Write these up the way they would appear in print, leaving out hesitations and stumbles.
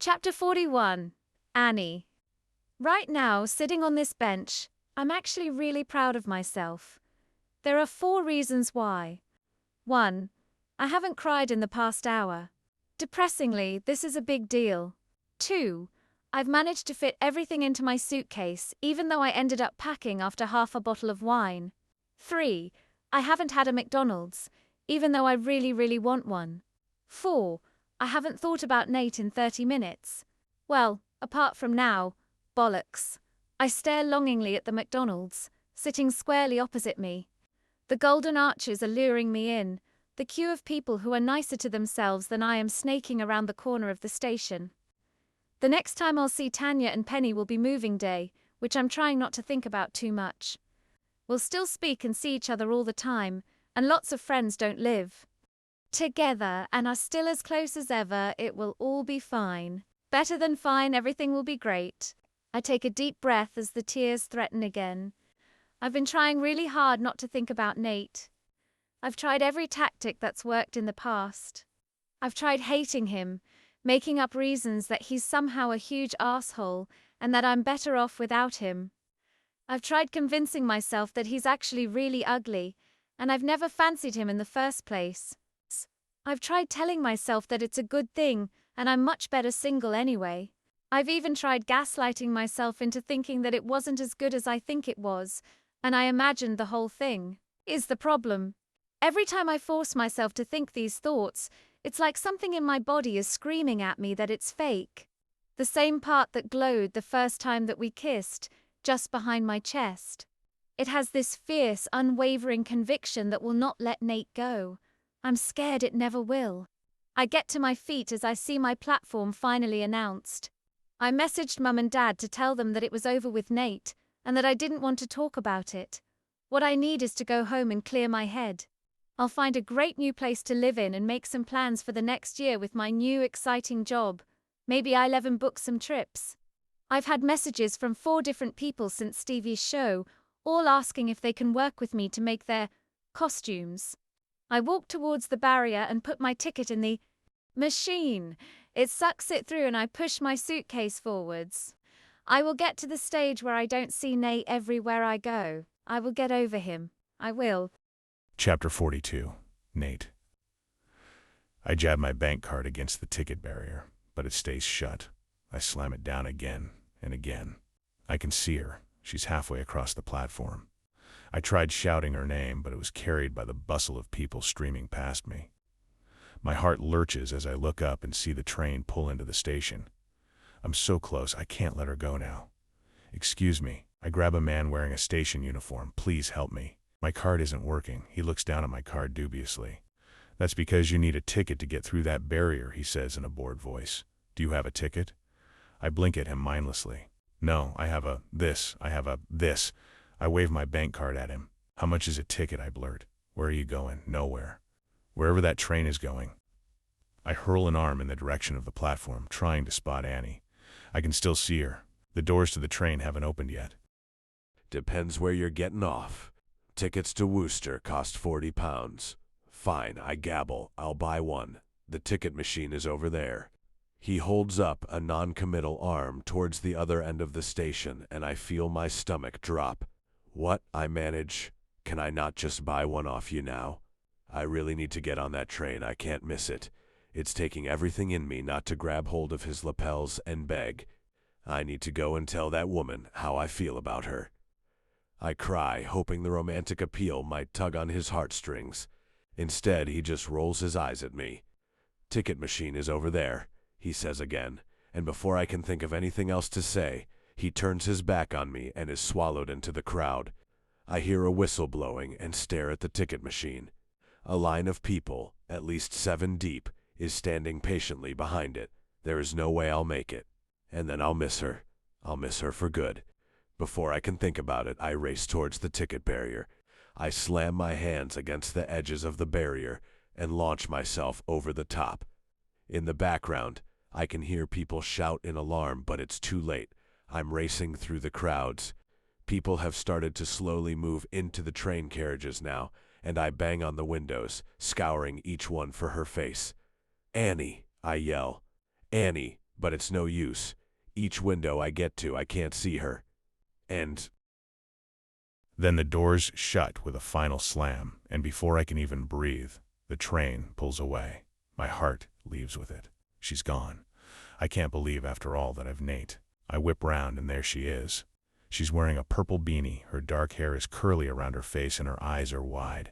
Chapter 41. Annie. Right now, sitting on this bench, I'm actually really proud of myself. There are 4 reasons why. 1. I haven't cried in the past hour. Depressingly, this is a big deal. 2. I've managed to fit everything into my suitcase, even though I ended up packing after half a bottle of wine. 3. I haven't had a McDonald's, even though I really want one. 4. I haven't thought about Nate in 30 minutes. Well, apart from now, bollocks. I stare longingly at the McDonald's, sitting squarely opposite me. The golden arches are luring me in, the queue of people who are nicer to themselves than I am snaking around the corner of the station. The next time I'll see Tanya and Penny will be moving day, which I'm trying not to think about too much. We'll still speak and see each other all the time, and lots of friends don't live together and are still as close as ever. It will all be fine. Better than fine, everything will be great. I take a deep breath as the tears threaten again. I've been trying really hard not to think about Nate. I've tried every tactic that's worked in the past. I've tried hating him, making up reasons that he's somehow a huge asshole and that I'm better off without him. I've tried convincing myself that he's actually really ugly, and I've never fancied him in the first place. I've tried telling myself that it's a good thing, and I'm much better single anyway. I've even tried gaslighting myself into thinking that it wasn't as good as I think it was, and I imagined the whole thing is the problem. Every time I force myself to think these thoughts, it's like something in my body is screaming at me that it's fake. The same part that glowed the first time that we kissed, just behind my chest. It has this fierce, unwavering conviction that will not let Nate go. I'm scared it never will. I get to my feet as I see my platform finally announced. I messaged Mum and Dad to tell them that it was over with Nate, and that I didn't want to talk about it. What I need is to go home and clear my head. I'll find a great new place to live in and make some plans for the next year with my new exciting job. Maybe I'll even book some trips. I've had messages from 4 different people since Stevie's show, all asking if they can work with me to make their costumes. I walk towards the barrier and put my ticket in the machine. It sucks it through and I push my suitcase forwards. I will get to the stage where I don't see Nate everywhere I go. I will get over him. I will. Chapter 42. Nate. I jab my bank card against the ticket barrier, but it stays shut. I slam it down again and again. I can see her. She's halfway across the platform. I tried shouting her name, but it was carried by the bustle of people streaming past me. My heart lurches as I look up and see the train pull into the station. I'm so close, I can't let her go now. Excuse me. I grab a man wearing a station uniform. Please help me. My card isn't working. He looks down at my card dubiously. That's because you need a ticket to get through that barrier, he says in a bored voice. Do you have a ticket? I blink at him mindlessly. No, I have a this. I wave my bank card at him. How much is a ticket, I blurt. Where are you going? Nowhere. Wherever that train is going. I hurl an arm in the direction of the platform, trying to spot Annie. I can still see her. The doors to the train haven't opened yet. Depends where you're getting off. Tickets to Worcester cost £40. Fine, I gabble. I'll buy one. The ticket machine is over there. He holds up a non-committal arm towards the other end of the station, and I feel my stomach drop. What? I manage. Can I not just buy one off you now? I really need to get on that train. I can't miss it. It's taking everything in me not to grab hold of his lapels and beg. I need to go and tell that woman how I feel about her. I cry, hoping the romantic appeal might tug on his heartstrings. Instead, he just rolls his eyes at me. Ticket machine is over there, he says again, and before I can think of anything else to say, he turns his back on me and is swallowed into the crowd. I hear a whistle blowing and stare at the ticket machine. A line of people, at least 7 deep, is standing patiently behind it. There is no way I'll make it. And then I'll miss her. I'll miss her for good. Before I can think about it, I race towards the ticket barrier. I slam my hands against the edges of the barrier and launch myself over the top. In the background, I can hear people shout in alarm, but it's too late. I'm racing through the crowds. People have started to slowly move into the train carriages now, and I bang on the windows, scouring each one for her face. Annie, I yell. Annie, but it's no use. Each window I get to, I can't see her. And Then the doors shut with a final slam, and before I can even breathe, the train pulls away. My heart leaves with it. She's gone. I can't believe after all that I've Nate. I whip round and there she is. She's wearing a purple beanie, her dark hair is curly around her face and her eyes are wide.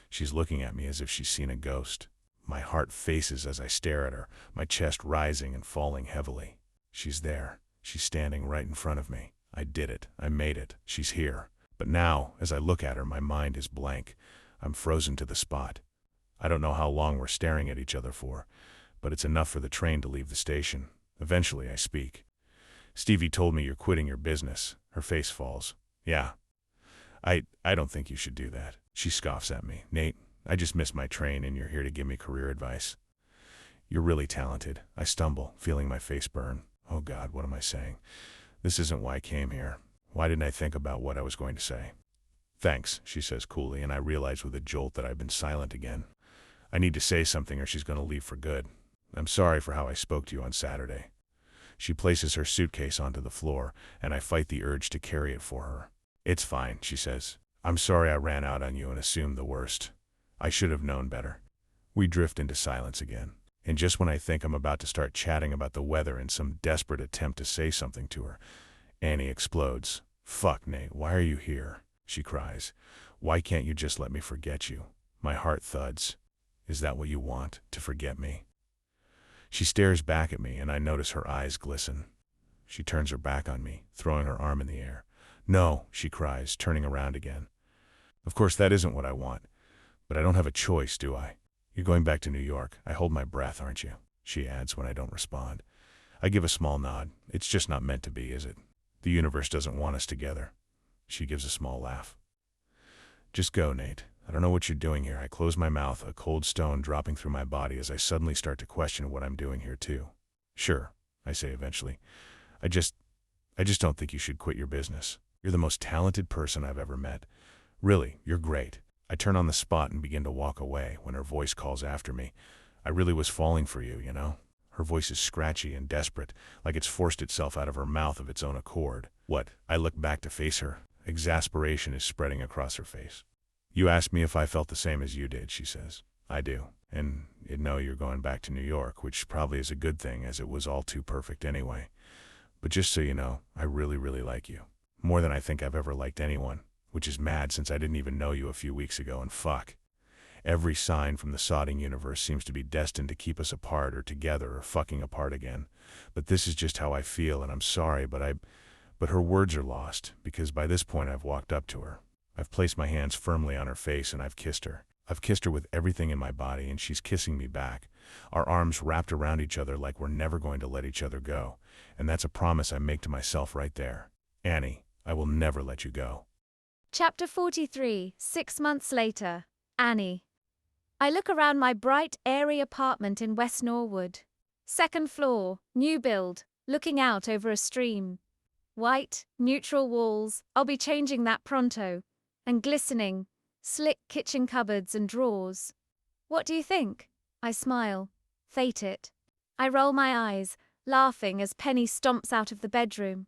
She's looking at me as if she's seen a ghost. My heart faces as I stare at her, my chest rising and falling heavily. She's there. She's standing right in front of me. I did it. I made it. She's here. But now, as I look at her, my mind is blank. I'm frozen to the spot. I don't know how long we're staring at each other for, but it's enough for the train to leave the station. Eventually, I speak. Stevie told me you're quitting your business. Her face falls. Yeah. I don't think you should do that. She scoffs at me. Nate, I just missed my train and you're here to give me career advice. You're really talented. I stumble, feeling my face burn. Oh God, what am I saying? This isn't why I came here. Why didn't I think about what I was going to say? Thanks, she says coolly, and I realize with a jolt that I've been silent again. I need to say something or she's going to leave for good. I'm sorry for how I spoke to you on Saturday. She places her suitcase onto the floor, and I fight the urge to carry it for her. It's fine, she says. I'm sorry I ran out on you and assumed the worst. I should have known better. We drift into silence again, and just when I think I'm about to start chatting about the weather in some desperate attempt to say something to her, Annie explodes. Fuck, Nate, why are you here? She cries. Why can't you just let me forget you? My heart thuds. Is that what you want, to forget me? She stares back at me, and I notice her eyes glisten. She turns her back on me, throwing her arm in the air. No, she cries, turning around again. Of course, that isn't what I want. But I don't have a choice, do I? You're going back to New York. I hold my breath, aren't you? She adds when I don't respond. I give a small nod. It's just not meant to be, is it? The universe doesn't want us together. She gives a small laugh. Just go, Nate. I don't know what you're doing here. I close my mouth, a cold stone dropping through my body as I suddenly start to question what I'm doing here too. Sure, I say eventually. I just don't think you should quit your business. You're the most talented person I've ever met. Really, you're great. I turn on the spot and begin to walk away when her voice calls after me. I really was falling for you, you know? Her voice is scratchy and desperate, like it's forced itself out of her mouth of its own accord. What? I look back to face her. Exasperation is spreading across her face. You asked me if I felt the same as you did, she says. I do. And you know you're going back to New York, which probably is a good thing as it was all too perfect anyway. But just so you know, I really, really like you. More than I think I've ever liked anyone, which is mad since I didn't even know you a few weeks ago, and fuck. Every sign from the sodding universe seems to be destined to keep us apart or together or fucking apart again. But this is just how I feel, and I'm sorry, but her words are lost, because by this point I've walked up to her. I've placed my hands firmly on her face and I've kissed her. I've kissed her with everything in my body and she's kissing me back. Our arms wrapped around each other like we're never going to let each other go. And that's a promise I make to myself right there. Annie, I will never let you go. Chapter 43, 6 months later. Annie. I look around my bright, airy apartment in West Norwood. Second floor, new build, looking out over a stream. White, neutral walls, I'll be changing that pronto. And glistening, slick kitchen cupboards and drawers. What do you think? I smile. Fate it. I roll my eyes, laughing as Penny stomps out of the bedroom.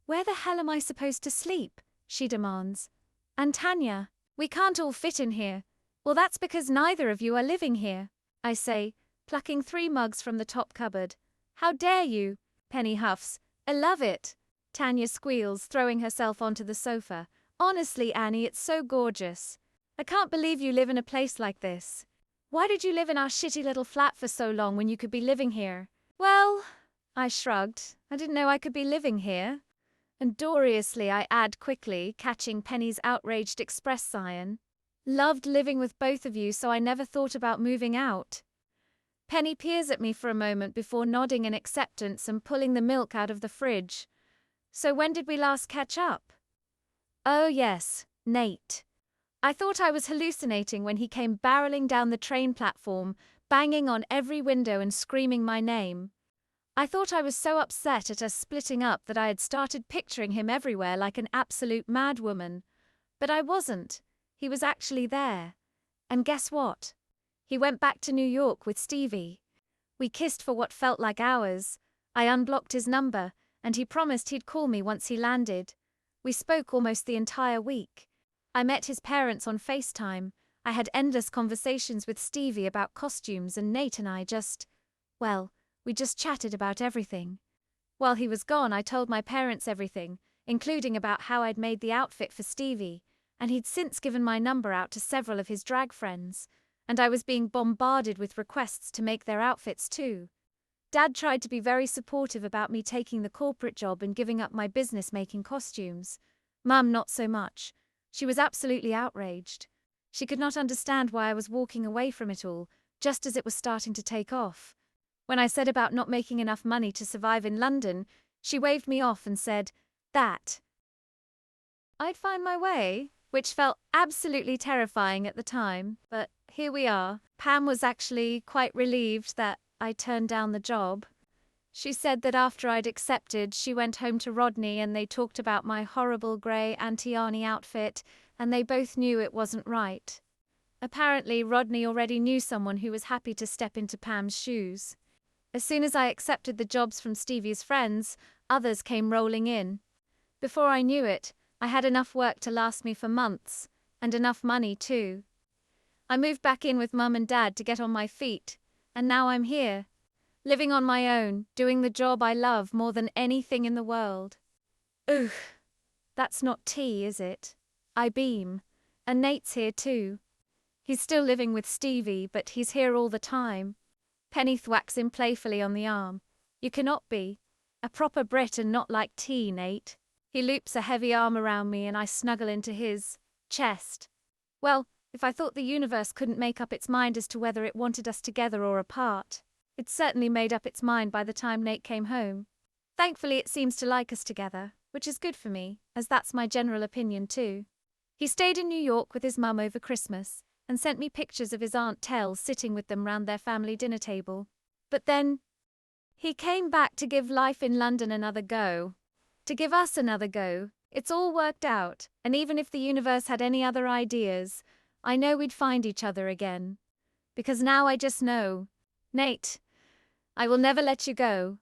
Where the hell am I supposed to sleep? She demands. And Tanya, we can't all fit in here. Well, that's because neither of you are living here, I say, plucking 3 mugs from the top cupboard. How dare you? Penny huffs. I love it. Tanya squeals, throwing herself onto the sofa. Honestly, Annie, it's so gorgeous. I can't believe you live in a place like this. Why did you live in our shitty little flat for so long when you could be living here? Well, I shrugged. I didn't know I could be living here. And doriously I add quickly, catching Penny's outraged express sign. Loved living with both of you, so I never thought about moving out. Penny peers at me for a moment before nodding in acceptance and pulling the milk out of the fridge. So when did we last catch up? Oh yes, Nate. I thought I was hallucinating when he came barreling down the train platform, banging on every window and screaming my name. I thought I was so upset at us splitting up that I had started picturing him everywhere like an absolute madwoman. But I wasn't. He was actually there. And guess what? He went back to New York with Stevie. We kissed for what felt like hours. I unblocked his number, and he promised he'd call me once he landed. We spoke almost the entire week. I met his parents on FaceTime. I had endless conversations with Stevie about costumes, and Nate and I we just chatted about everything. While he was gone, I told my parents everything, including about how I'd made the outfit for Stevie, and he'd since given my number out to several of his drag friends, and I was being bombarded with requests to make their outfits too. Dad tried to be very supportive about me taking the corporate job and giving up my business making costumes. Mum, not so much. She was absolutely outraged. She could not understand why I was walking away from it all, just as it was starting to take off. When I said about not making enough money to survive in London, she waved me off and said that I'd find my way, which felt absolutely terrifying at the time, but here we are. Pam was actually quite relieved that I turned down the job. She said that after I'd accepted, she went home to Rodney and they talked about my horrible grey Auntie Arnie outfit, and they both knew it wasn't right. Apparently, Rodney already knew someone who was happy to step into Pam's shoes. As soon as I accepted the jobs from Stevie's friends, others came rolling in. Before I knew it, I had enough work to last me for months, and enough money too. I moved back in with Mum and Dad to get on my feet, and now I'm here, living on my own, doing the job I love more than anything in the world. Ugh, that's not tea, is it? I beam. And Nate's here too. He's still living with Stevie, but he's here all the time. Penny thwacks him playfully on the arm. You cannot be. A proper Brit and not like tea, Nate. He loops a heavy arm around me and I snuggle into his chest. Well, if I thought the universe couldn't make up its mind as to whether it wanted us together or apart, it certainly made up its mind by the time Nate came home. Thankfully, it seems to like us together, which is good for me, as that's my general opinion too. He stayed in New York with his mum over Christmas and sent me pictures of his Aunt Tell sitting with them round their family dinner table. But then he came back to give life in London another go. To give us another go. It's all worked out, and even if the universe had any other ideas, I know we'd find each other again. Because now I just know. Nate, I will never let you go.